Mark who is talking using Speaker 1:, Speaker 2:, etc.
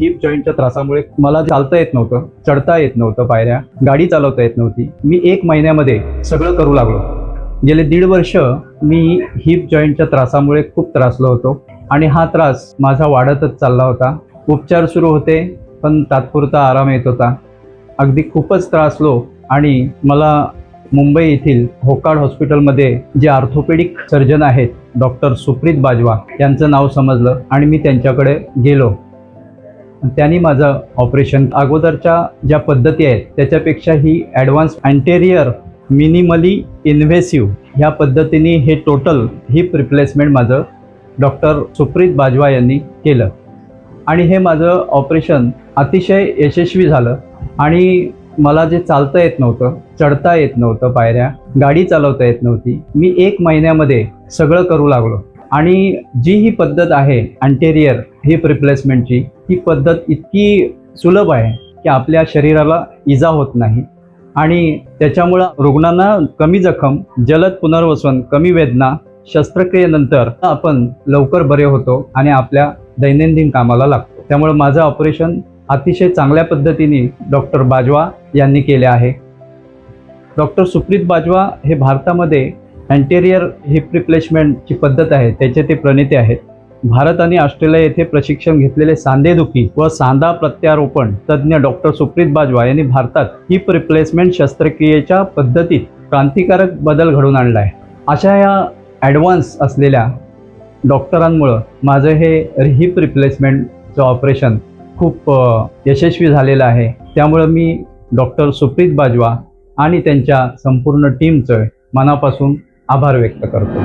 Speaker 1: Heap जॉईंटच्या त्रासामुळे मला चालता येत नव्हतं, चढता येत नव्हतं पायऱ्या, गाडी चालवता येत नव्हती. मी 1 महिन्यामध्ये सगळं करू लागलो. गेले 1.5 वर्ष मी हिप जॉईंटच्या त्रासामुळे खूप त्रासलो होतो आणि हा त्रास माझा वाढतच चालला होता. उपचार सुरू होते, पण तात्पुरता आराम येत होता. अगदी खूपच त्रासलो आणि मला मुंबई येथील होकाड हॉस्पिटलमध्ये जे ऑर्थोपेडिक सर्जन आहेत, डॉक्टर सुप्रीत बाजवा यांचं नाव समजलं आणि मी त्यांच्याकडे गेलो. त्यांनी माझं ऑपरेशन अगोदरच्या ज्या पद्धती आहेत त्याच्यापेक्षा ही ॲडव्हान्स अँटेरियर मिनिमली इन्व्हेसिव्ह ह्या पद्धतीने हे टोटल हिप रिप्लेसमेंट माझं डॉक्टर सुप्रीत बाजवा यांनी केलं आणि हे माझं ऑपरेशन अतिशय यशस्वी झालं. आणि मला जे चालता येत नव्हतं, चढता येत नव्हतं पायऱ्या, गाडी चालवता येत नव्हती, मी 1 महिन्यामध्ये सगळं करू लागलो. आणि जी ही पद्धत आहे अँटेरियर हिप रिप्लेसमेंटची, ही पद्धत इतकी सुलभ आहे की आपल्या शरीराला इजा होत नाही आणि त्याच्यामुळं रुग्णांना कमी जखम, जलद पुनर्वसन, कमी वेदना, शस्त्रक्रियेनंतर आपण लवकर बरे होतो आणि आपल्या दैनंदिन कामाला लागतो. त्यामुळे माझं ऑपरेशन अतिशय चांगल्या पद्धतीने डॉक्टर बाजवा यांनी केले आहे. डॉक्टर सुप्रीत बाजवा हे भारतामध्ये अँटेरियर हिप रिप्लेसमेंटची पद्धत आहे त्याचे ते प्रणेते आहेत. भारत आणि ऑस्ट्रेलिया येथे प्रशिक्षण घेतलेले सांधेदुखी व सांधा प्रत्यारोपण तज्ज्ञ डॉक्टर सुप्रीत बाजवा यांनी भारतात हिप रिप्लेसमेंट शस्त्रक्रियेच्या पद्धतीत क्रांतिकारक बदल घडवून आणला आहे. अशा या ॲडव्हान्स असलेल्या डॉक्टरांमुळं माझं हे हिप रिप्लेसमेंटचं ऑपरेशन खूप यशस्वी झालेलं आहे. त्यामुळं मी डॉक्टर सुप्रीत बाजवा आणि त्यांच्या संपूर्ण टीमचं मनापासून आभार व्यक्त करतो.